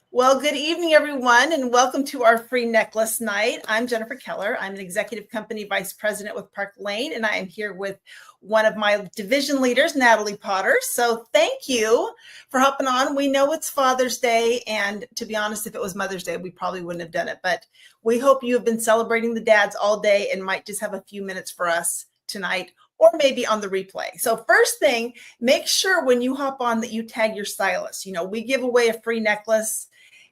Well, good evening, everyone, and welcome to our free necklace night. I'm Jennifer Keller. I'm an executive company vice president with Park Lane, and I am here with one of my division leaders, Natalie Potter. So thank you for hopping on. We know it's Father's Day, and to be honest, if it was Mother's Day, we probably wouldn't have done it. But we hope you have been celebrating the dads all day and might just have a few minutes for us tonight, or maybe on the replay. So first thing, make sure when you hop on that you tag your stylist. We give away a free necklace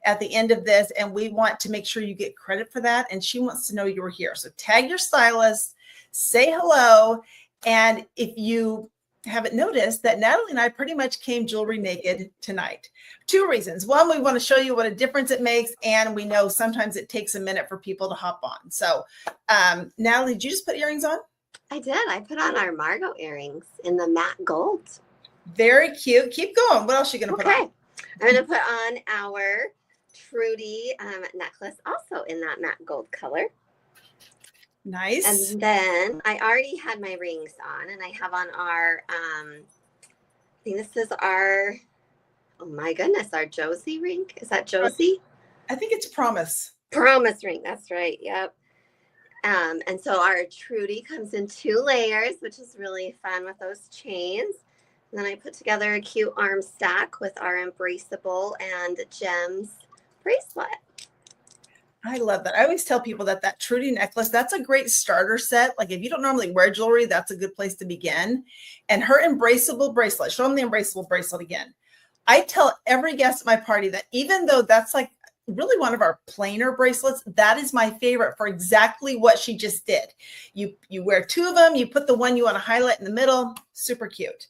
at the end of this, and we want to make sure you get credit for that. And she wants to know you're here. So tag your stylist, say hello. And if you haven't noticed that Natalie and I pretty much came jewelry naked tonight. Two reasons. One, we want to show you what a difference it makes. And we know sometimes it takes a minute for people to hop on. So Natalie, did you just put earrings on? I did. I put on our Margot earrings in the matte gold. Very cute. Keep going. What else are you going to put on? I'm going to put on our Trudy necklace, also in that matte gold color. Nice. And then I already had my rings on, and I have on our, I think this is our, oh my goodness, our Josie ring. Is that Josie? I think it's Promise. Promise ring. That's right. Yep. And so our Trudy comes in 2 layers, which is really fun with those chains. And then I put together a cute arm stack with our embraceable and gems bracelet. I love that. I always tell people that Trudy necklace, that's a great starter set. Like if you don't normally wear jewelry, that's a good place to begin. And her embraceable bracelet, show them the embraceable bracelet again. I tell every guest at my party that even though that's like really one of our plainer bracelets, that is my favorite for exactly what she just did. You wear 2 of them, you put the one you want to highlight in the middle, super cute.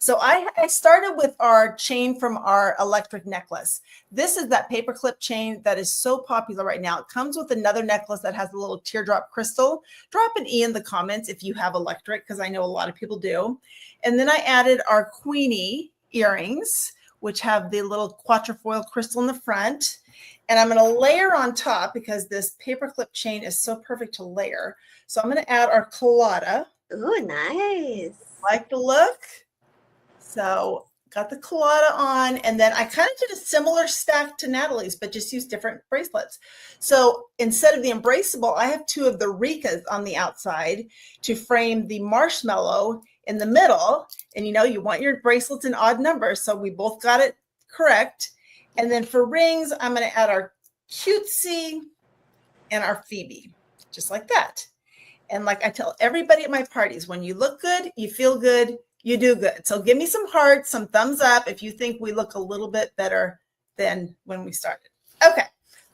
So I started with our chain from our electric necklace. This is that paperclip chain that is so popular right now. It comes with another necklace that has a little teardrop crystal. Drop an E in the comments if you have electric, because I know a lot of people do. And then I added our Queenie earrings, which have the little quatrefoil crystal in the front. And I'm going to layer on top because this paperclip chain is so perfect to layer. So I'm going to add our colada. Ooh, nice. Like the look? So got the colada on, and then I kind of did a similar stack to Natalie's, but just used different bracelets. So instead of the embraceable, I have 2 of the Rikas on the outside to frame the marshmallow in the middle. And you want your bracelets in odd numbers, so we both got it correct. And then for rings, I'm going to add our Cutesy and our Phoebe, just like that. And like I tell everybody at my parties, when you look good, you feel good, you do good. So give me some hearts, some thumbs up if you think we look a little bit better than when we started. Okay,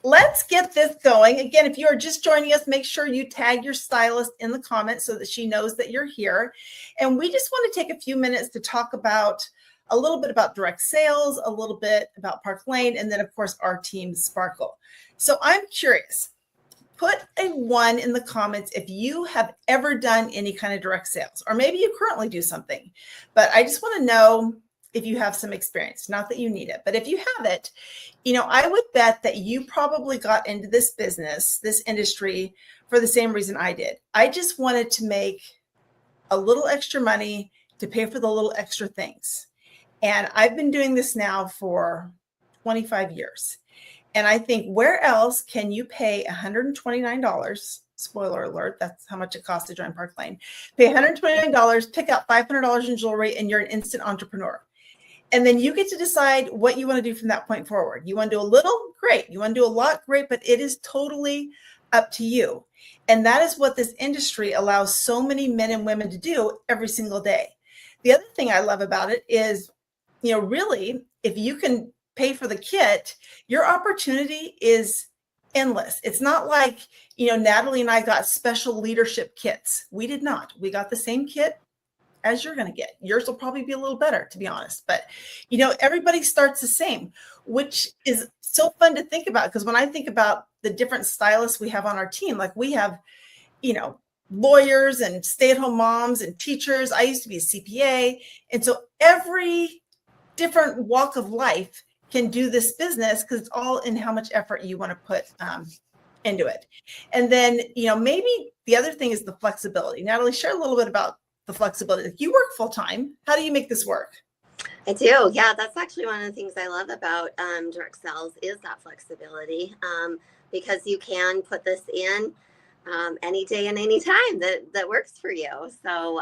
let's get this going. Again, if you are just joining us, make sure you tag your stylist in the comments so that she knows that you're here. And we just want to take a few minutes to talk about a little bit about direct sales, a little bit about Park Lane, and then of course our team Sparkle. So I'm curious. Put a 1 in the comments if you have ever done any kind of direct sales, or maybe you currently do something. But I just want to know if you have some experience, not that you need it, but if you have it, I would bet that you probably got into this business, this industry, for the same reason I did. I just wanted to make a little extra money to pay for the little extra things. And I've been doing this now for 25 years. And I think, where else can you pay $129? Spoiler alert, that's how much it costs to join Park Lane. Pay $129, pick out $500 in jewelry, and you're an instant entrepreneur. And then you get to decide what you want to do from that point forward. You want to do a little? Great. You want to do a lot? Great. But it is totally up to you. And that is what this industry allows so many men and women to do every single day. The other thing I love about it is, really, if you can pay for the kit, your opportunity is endless. It's not like, Natalie and I got special leadership kits. We did not. We got the same kit as you're going to get. Yours will probably be a little better, to be honest. But, everybody starts the same, which is so fun to think about. Because when I think about the different stylists we have on our team, like we have, lawyers and stay-at-home moms and teachers. I used to be a CPA. And so every different walk of life can do this business, because it's all in how much effort you want to put into it. And then, maybe the other thing is the flexibility. Natalie, share a little bit about the flexibility. You work full time. How do you make this work? I do. Yeah, that's actually one of the things I love about direct sales is that flexibility, because you can put this in any day and any time that works for you. So,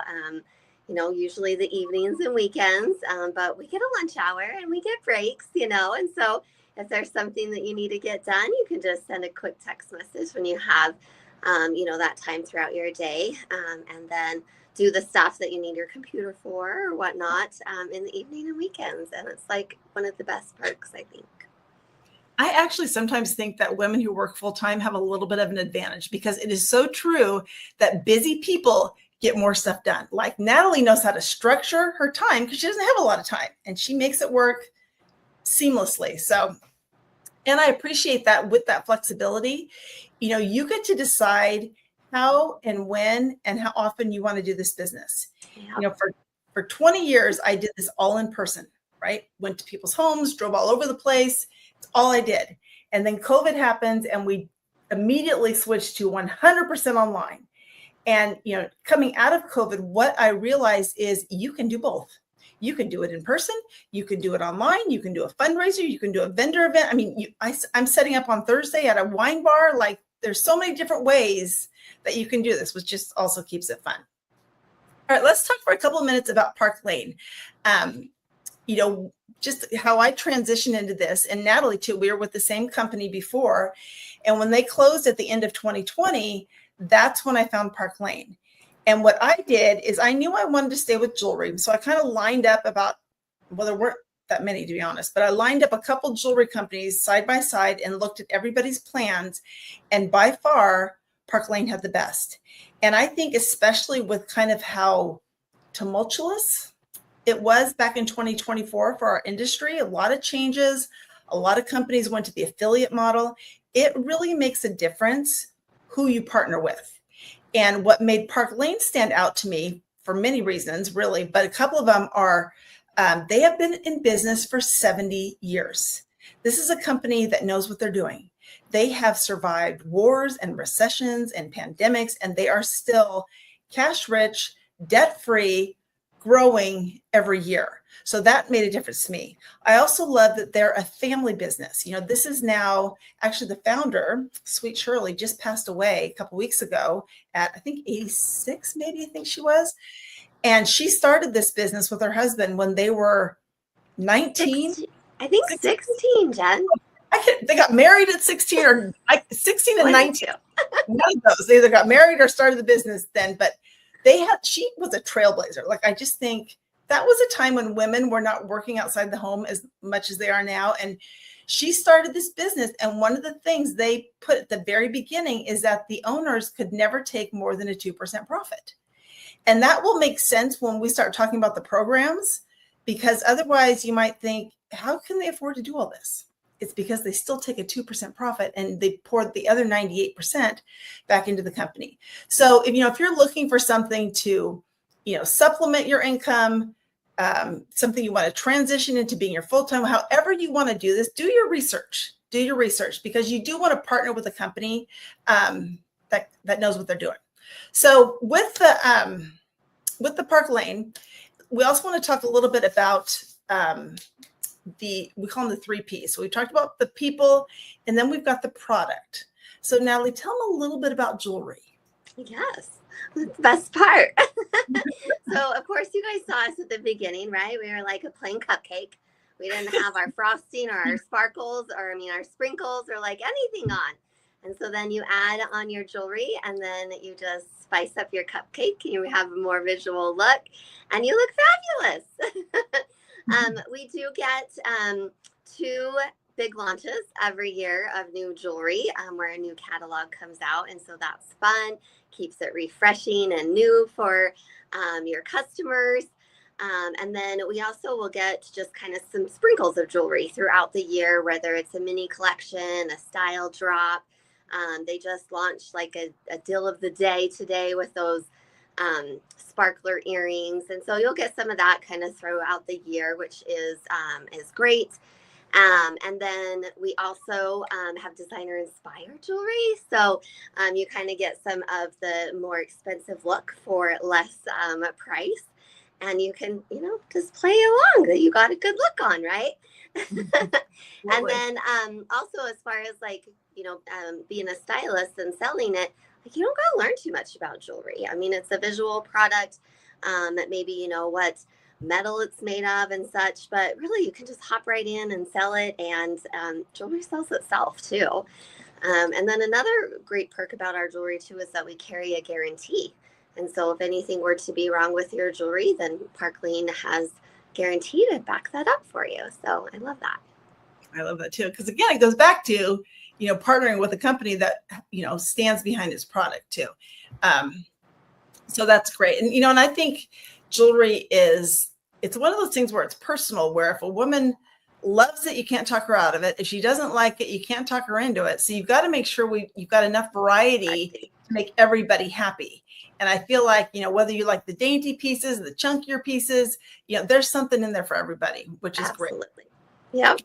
usually the evenings and weekends, but we get a lunch hour and we get breaks, and so if there's something that you need to get done, you can just send a quick text message when you have, that time throughout your day, and then do the stuff that you need your computer for or whatnot, in the evening and weekends. And it's like one of the best perks, I think. I actually sometimes think that women who work full time have a little bit of an advantage, because it is so true that busy people get more stuff done. Like Natalie knows how to structure her time because she doesn't have a lot of time, and she makes it work seamlessly. So, and I appreciate that with that flexibility, you get to decide how and when and how often you want to do this business. Yeah. For 20 years, I did this all in person, right? Went to people's homes, drove all over the place. It's all I did. And then COVID happened and we immediately switched to 100% online. And, coming out of COVID, what I realized is you can do both. You can do it in person. You can do it online. You can do a fundraiser. You can do a vendor event. I mean, I'm setting up on Thursday at a wine bar. Like, there's so many different ways that you can do this, which just also keeps it fun. All right, let's talk for a couple of minutes about Park Lane. Just how I transitioned into this, and Natalie too. We were with the same company before, and when they closed at the end of 2020, that's when I found Park Lane. And what I did is I knew I wanted to stay with jewelry, so I kind of lined up there weren't that many, to be honest, but I lined up a couple jewelry companies side by side and looked at everybody's plans, and by far Park Lane had the best. And I think especially with kind of how tumultuous it was back in 2024 for our industry, a lot of changes, a lot of companies went to the affiliate model. It really makes a difference who you partner with. And what made Park Lane stand out to me, for many reasons, really, but a couple of them are they have been in business for 70 years. This is a company that knows what they're doing. They have survived wars and recessions and pandemics, and they are still cash rich, debt free, growing every year. So that made a difference to me. I also love that they're a family business. This is now actually the founder, Sweet Shirley, just passed away a couple weeks ago at, I think 86, maybe I think she was. And she started this business with her husband when they were 19. I think 16, Jen. They got married at 16 or 16 and 19. None of those. They either got married or started the business then, but she was a trailblazer. Like, I just think that was a time when women were not working outside the home as much as they are now. And she started this business. And one of the things they put at the very beginning is that the owners could never take more than a 2% profit. And that will make sense when we start talking about the programs, because otherwise you might think, how can they afford to do all this? It's because they still take a 2% profit and they pour the other 98% back into the company. So if you're looking for something to, supplement your income, something you want to transition into being your full-time, however you want to do this, do your research, because you do want to partner with a company that knows what they're doing. So with the Park Lane, we also want to talk a little bit about we call them the 3 Ps. So we talked about the people, and then we've got the product. So Natalie, tell them a little bit about jewelry. Yes, the best part. So of course you guys saw us at the beginning, right? We were like a plain cupcake. We didn't have our frosting or our sparkles or our sprinkles or like anything on. And so then you add on your jewelry, and then you just spice up your cupcake, and you have a more visual look, and you look fabulous. We do get 2 big launches every year of new jewelry, where a new catalog comes out. And so that's fun, keeps it refreshing and new for your customers. And then we also will get just kind of some sprinkles of jewelry throughout the year, whether it's a mini collection, a style drop. They just launched like a deal of the day today with those sparkler earrings. And so you'll get some of that kind of throughout the year, which is great. And then we also have designer inspired jewelry. So you kind of get some of the more expensive look for less price. and you can, just play along that you got a good look on, right? And then also, as far as like, being a stylist and selling it, like, you don't got to learn too much about jewelry. I mean, it's a visual product, that maybe you know what metal it's made of and such, but really you can just hop right in and sell it, and jewelry sells itself too. And then another great perk about our jewelry too is that we carry a guarantee. And so if anything were to be wrong with your jewelry, then Park Lane has guarantee to back that up for you. So I love that. I love that too. Because again, it goes back to, partnering with a company that, stands behind its product too. So that's great. And, and I think jewelry it's one of those things where it's personal, where if a woman loves it, you can't talk her out of it. If she doesn't like it, you can't talk her into it. So you've got to make sure you've got enough variety to make everybody happy. And I feel like, whether you like the dainty pieces, the chunkier pieces, there's something in there for everybody, which is Absolutely. great. Yeah.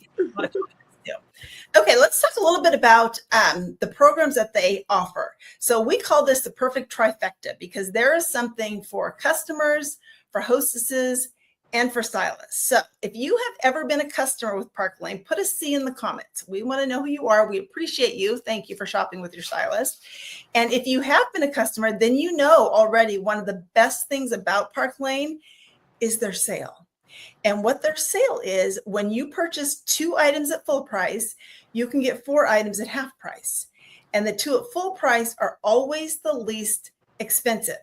Okay, let's talk a little bit about the programs that they offer. So we call this the perfect trifecta, because there is something for customers, for hostesses, and for stylists. So if you have ever been a customer with Park Lane, put a C in the comments. We want to know who you are. We appreciate you. Thank you for shopping with your stylist. And if you have been a customer, then you know already one of the best things about Park Lane is their sale. And what their sale is, when you purchase 2 items at full price, you can get 4 items at half price. And the 2 at full price are always the least expensive.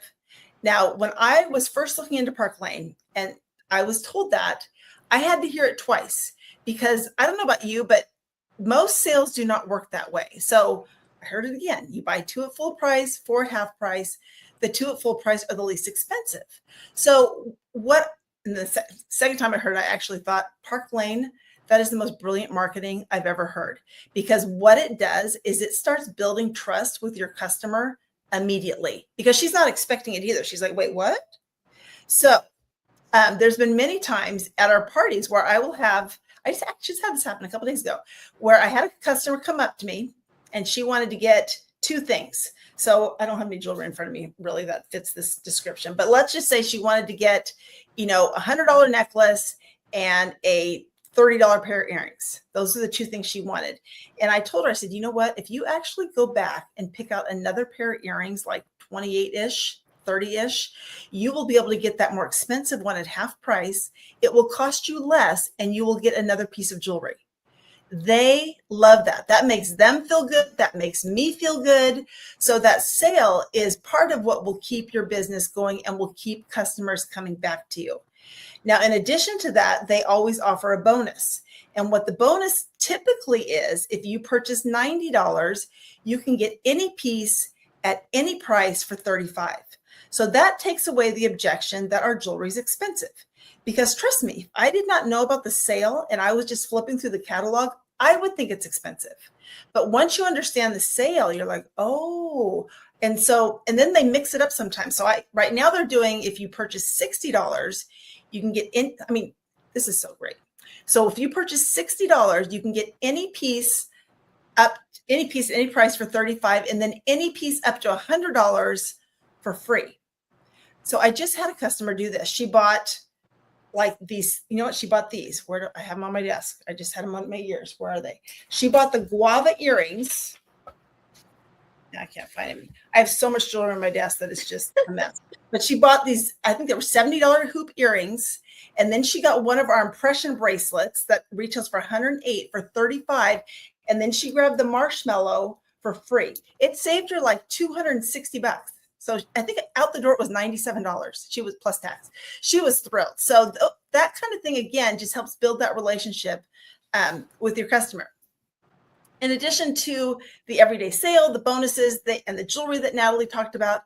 Now, when I was first looking into Park Lane and I was told that, I had to hear it twice, because I don't know about you, but most sales do not work that way. So I heard it again. You buy 2 at full price, 4 at half price. The 2 at full price are the least expensive. So and the second time I heard it, I actually thought, Park Lane, that is the most brilliant marketing I've ever heard. Because what it does is it starts building trust with your customer immediately, because she's not expecting it either. She's like, wait, what? So there's been many times at our parties where I just had this happen a couple days ago, where I had a customer come up to me and she wanted to get 2 things. So I don't have any jewelry in front of me really that fits this description, but let's just say she wanted to get, $100 necklace and a $30 pair of earrings. Those are the 2 things she wanted. And I told her, I said, you know what, if you actually go back and pick out another pair of earrings, like 28-ish, 30-ish, you will be able to get that more expensive one at half price. It will cost you less, and you will get another piece of jewelry. They love that. That makes them feel good. That makes me feel good. So that sale is part of what will keep your business going and will keep customers coming back to you. Now, in addition to that, they always offer a bonus. And what the bonus typically is, if you purchase $90, you can get any piece at any price for $35. So that takes away the objection that our jewelry is expensive. Because trust me, if I did not know about the sale and I was just flipping through the catalog, I would think it's expensive. But once you understand the sale, you're like, oh. And then they mix it up sometimes. So right now they're doing, if you purchase $60, you can get this is so great. So if you purchase $60, you can get any piece, any price for $35, and then any piece up to $100 for free. So I just had a customer do this. She bought like these, she bought these. Where do I have them on my desk? I just had them on my ears. Where are they? She bought the guava earrings. I can't find them. I have so much jewelry on my desk that it's just a mess. But she bought these, I think they were $70 hoop earrings. And then she got one of our impression bracelets that retails for $108 for $35. And then she grabbed the marshmallow for free. It saved her like $260. So I think out the door it was $97. She was plus tax. She was thrilled. So that kind of thing, again, just helps build that relationship with your customer. In addition to the everyday sale, the bonuses, and the jewelry that Natalie talked about,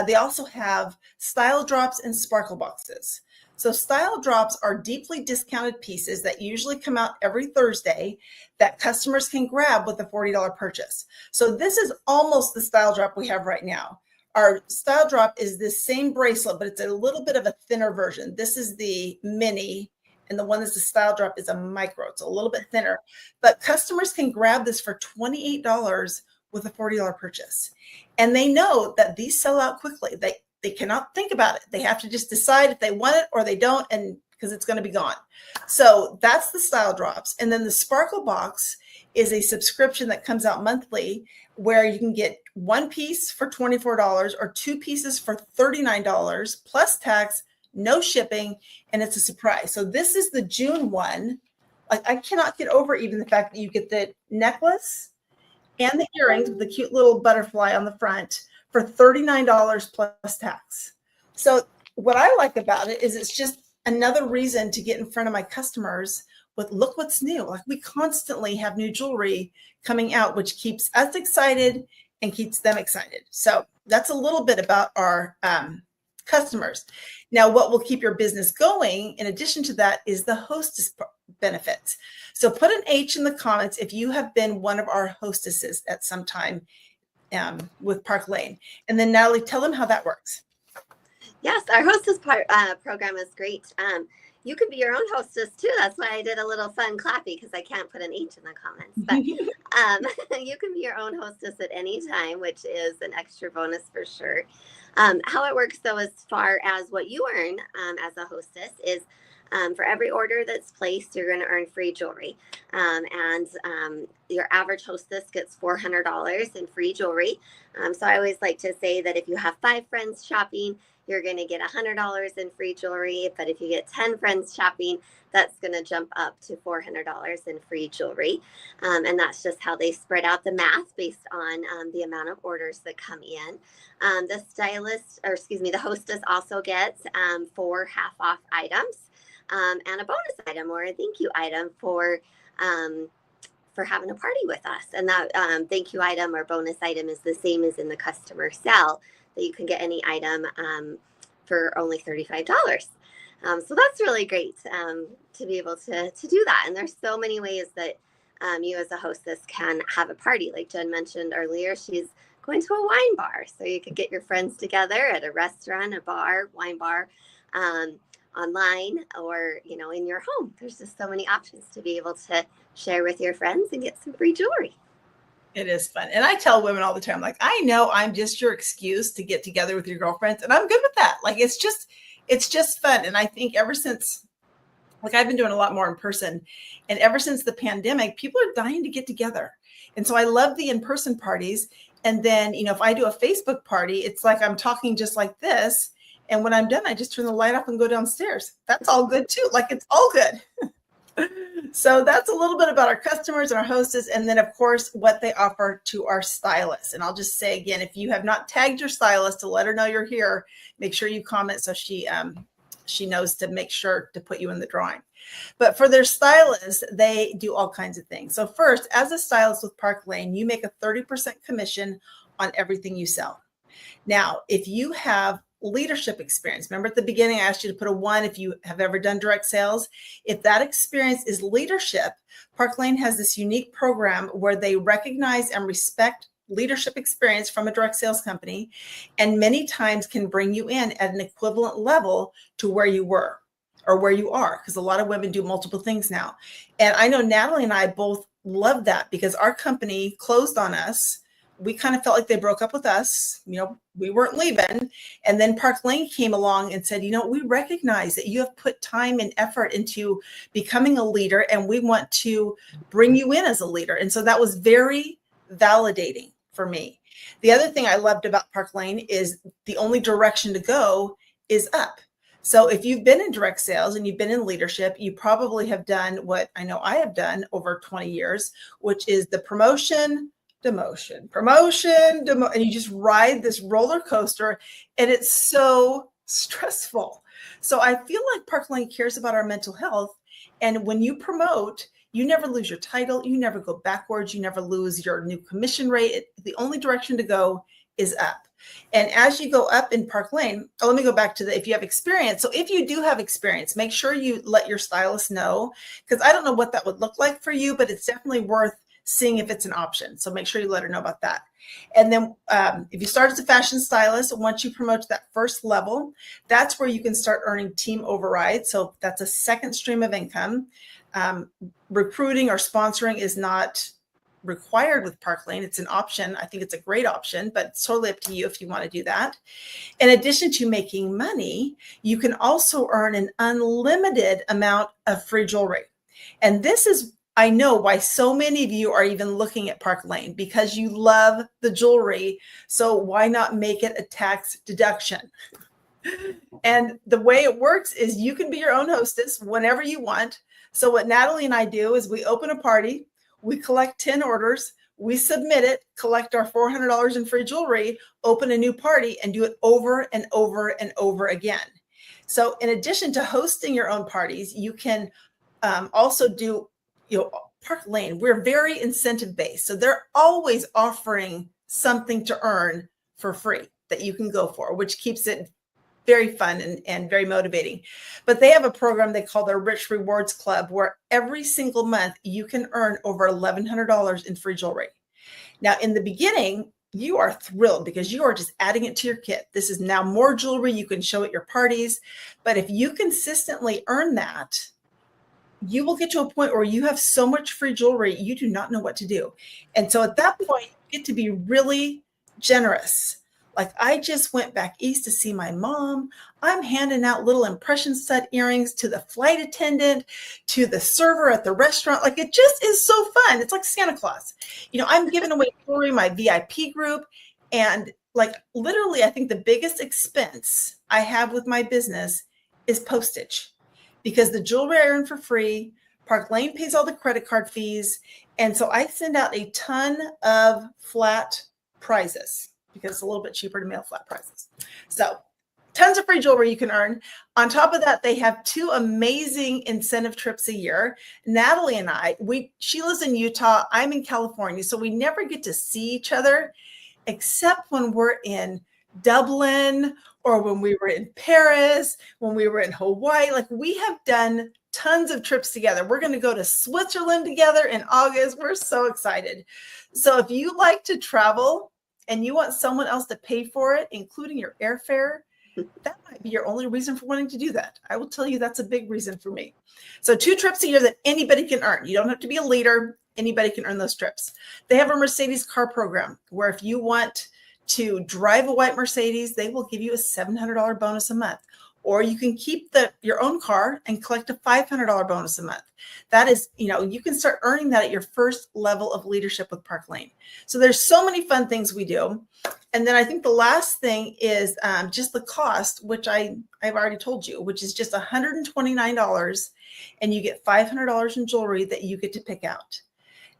they also have style drops and sparkle boxes. So style drops are deeply discounted pieces that usually come out every Thursday that customers can grab with a $40 purchase. So this is almost the style drop we have right now. Our style drop is this same bracelet, but it's a little bit of a thinner version. This is the mini, and the one that's the style drop is a micro. It's a little bit thinner, but customers can grab this for $28 with a $40 purchase. And they know that these sell out quickly. they cannot think about it. They have to just decide if they want it or they don't, and because it's going to be gone. So that's the Style Drops. And then the Sparkle Box is a subscription that comes out monthly where you can get one piece for $24 or two pieces for $39 plus tax, no shipping, and it's a surprise. So this is the June one. Like, I cannot get over even the fact that you get the necklace and the earrings with the cute little butterfly on the front for $39 plus tax. So what I like about it is it's just another reason to get in front of my customers with look what's new. Like, we constantly have new jewelry coming out, which keeps us excited and keeps them excited. So that's a little bit about our customers. Now, what will keep your business going in addition to that is the hostess benefits. So put an H in the comments if you have been one of our hostesses at some time with Park Lane. And then Natalie, tell them how that works. Yes, our hostess program is great. You can be your own hostess too. That's why I did a little fun clappy, because I can't put an H in the comments. But you can be your own hostess at any time, which is an extra bonus for sure. How it works, though, as far as what you earn as a hostess is for every order that's placed, you're going to earn free jewelry. And your average hostess gets $400 in free jewelry. So I always like to say that if you have 5 friends shopping, you're going to get $100 in free jewelry. But if you get 10 friends shopping, that's going to jump up to $400 in free jewelry. And that's just how they spread out the math based on the amount of orders that come in. The stylist, or excuse me, the hostess also gets 4 half-off items and a bonus item or a thank you item for having a party with us. And that thank you item or bonus item is the same as in the customer cell, that you can get any item for only $35. So that's really great to be able to do that. And there's so many ways that you as a hostess can have a party. Like Jen mentioned earlier, she's going to a wine bar. So you could get your friends together at a restaurant, a bar, wine bar, online, or, you know, in your home. There's just so many options to be able to share with your friends and get some free jewelry. It is fun. And I tell women all the time, like, I know I'm just your excuse to get together with your girlfriends, and I'm good with that. Like, it's just fun. And I think ever since, like, I've been doing a lot more in person, and ever since the pandemic, people are dying to get together. And so I love the in-person parties. And then, you know, if I do a Facebook party, it's like I'm talking just like this. And when I'm done, I just turn the light off and go downstairs. That's all good too. Like, it's all good. So that's a little bit about our customers and our hostess. And then, of course, what they offer to our stylists. And I'll just say again, if you have not tagged your stylist to let her know you're here, make sure you comment so she knows to make sure to put you in the drawing. But for their stylists, they do all kinds of things. So first, as a stylist with Park Lane, you make a 30% commission on everything you sell. Now, if you have leadership experience, remember at the beginning, I asked you to put a 1 if you have ever done direct sales. If that experience is leadership, Park Lane has this unique program where they recognize and respect leadership experience from a direct sales company, and many times can bring you in at an equivalent level to where you were or where you are, because a lot of women do multiple things now. And I know Natalie and I both love that, because our company closed on us. We kind of felt like they broke up with us. You know, we weren't leaving. And then Park Lane came along and said, you know, we recognize that you have put time and effort into becoming a leader, and we want to bring you in as a leader. And so that was very validating for me. The other thing I loved about Park Lane is the only direction to go is up. So if you've been in direct sales and you've been in leadership, you probably have done what I know I have done over 20 years, which is the promotion, demotion, and you just ride this roller coaster, and it's so stressful. So I feel like Park Lane cares about our mental health. And when you promote, you never lose your title, you never go backwards, you never lose your new commission rate. The only direction to go is up. And as you go up in Park Lane, let me go back to if you have experience. So if you do have experience, make sure you let your stylist know, because I don't know what that would look like for you, but it's definitely worth seeing if it's an option. So make sure you let her know about that. And then if you start as a fashion stylist, once you promote to that first level, that's where you can start earning team override. So that's a second stream of income. Recruiting or sponsoring is not required with Park Lane. It's an option. I think it's a great option, but it's totally up to you if you want to do that. In addition to making money, you can also earn an unlimited amount of free jewelry. And this is, I know why so many of you are even looking at Park Lane, because you love the jewelry. So why not make it a tax deduction? And the way it works is you can be your own hostess whenever you want. So what Natalie and I do is we open a party, we collect 10 orders, we submit it, collect our $400 in free jewelry, open a new party, and do it over and over and over again. So in addition to hosting your own parties, you can also do, Park Lane, we're very incentive based. So they're always offering something to earn for free that you can go for, which keeps it very fun and very motivating. But they have a program they call their Rich Rewards Club, where every single month you can earn over $1,100 in free jewelry. Now, in the beginning, you are thrilled because you are just adding it to your kit. This is now more jewelry you can show at your parties. But if you consistently earn that, you will get to a point where you have so much free jewelry, you do not know what to do. And so at that point, you get to be really generous. Like, I just went back east to see my mom. I'm handing out little impression set earrings to the flight attendant, to the server at the restaurant. Like, it just is so fun. It's like Santa Claus. I'm giving away jewelry in my VIP group. And like, literally, I think the biggest expense I have with my business is postage, because the jewelry I earn for free, Park Lane pays all the credit card fees. And so I send out a ton of flat prizes, because it's a little bit cheaper to mail flat prizes. So tons of free jewelry you can earn. On top of that, they have 2 amazing incentive trips a year. Natalie and I, she lives in Utah, I'm in California, so we never get to see each other except when we're in Dublin, or when we were in Paris, when we were in Hawaii. Like, we have done tons of trips together. We're going to go to Switzerland together in August. We're so excited. So if you like to travel and you want someone else to pay for it, including your airfare, that might be your only reason for wanting to do that. I will tell you that's a big reason for me. So 2 trips a year that anybody can earn. You don't have to be a leader. Anybody can earn those trips. They have a Mercedes car program where if you want to drive a white Mercedes, they will give you a $700 bonus a month. Or you can keep your own car and collect a $500 bonus a month. That is, you can start earning that at your first level of leadership with Park Lane. So there's so many fun things we do. And then I think the last thing is just the cost, which I've already told you, which is just $129, and you get $500 in jewelry that you get to pick out.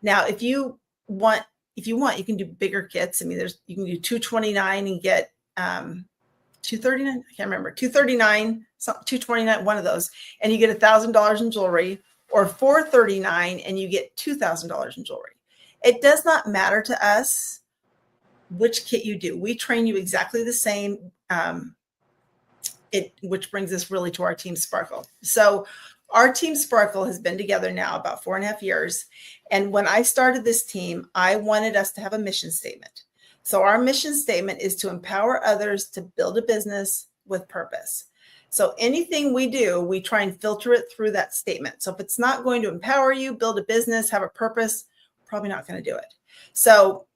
Now, if you want, you can do bigger kits. I mean, you can do $229 and get $239. I can't remember, $239, $229, one of those, and you get $1,000 in jewelry, or $439 and you get $2,000 in jewelry. It does not matter to us which kit you do. We train you exactly the same. Which brings us really to our Team Sparkle. So our Team Sparkle has been together now about 4.5 years. And when I started this team, I wanted us to have a mission statement. So our mission statement is to empower others to build a business with purpose. So anything we do, we try and filter it through that statement. So if it's not going to empower you, build a business, have a purpose, probably not going to do it. So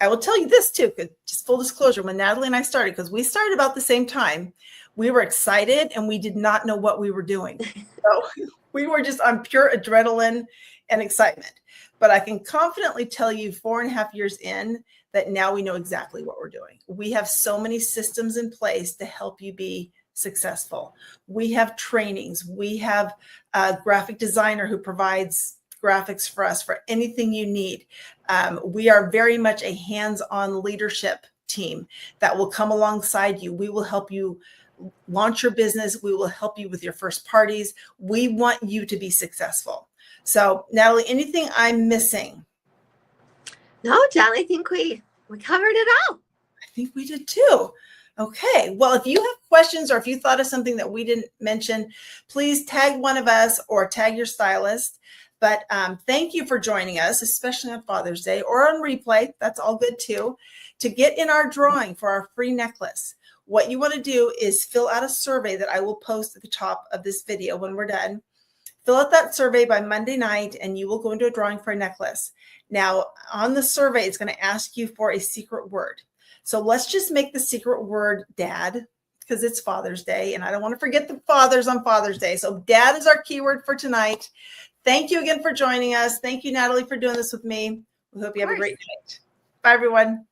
I will tell you this too, just full disclosure, when Natalie and I started, because we started about the same time, we were excited and we did not know what we were doing. So we were just on pure adrenaline and excitement. But I can confidently tell you 4.5 years in that now we know exactly what we're doing. We have so many systems in place to help you be successful. We have trainings. We have a graphic designer who provides graphics for us for anything you need. We are very much a hands-on leadership team that will come alongside you. We will help you launch your business. We will help you with your first parties. We want you to be successful. So Natalie, anything I'm missing? No, Jen, I think we covered it all. I think we did too. Okay. Well, if you have questions or if you thought of something that we didn't mention, please tag one of us or tag your stylist. But thank you for joining us, especially on Father's Day or on replay. That's all good too. To get in our drawing for our free necklace, what you want to do is fill out a survey that I will post at the top of this video when we're done. Fill out that survey by Monday night and you will go into a drawing for a necklace. Now, on the survey, it's going to ask you for a secret word. So let's just make the secret word dad, because it's Father's Day and I don't want to forget the fathers on Father's Day. So dad is our keyword for tonight. Thank you again for joining us. Thank you, Natalie, for doing this with me. We hope you have a great night. Bye, everyone.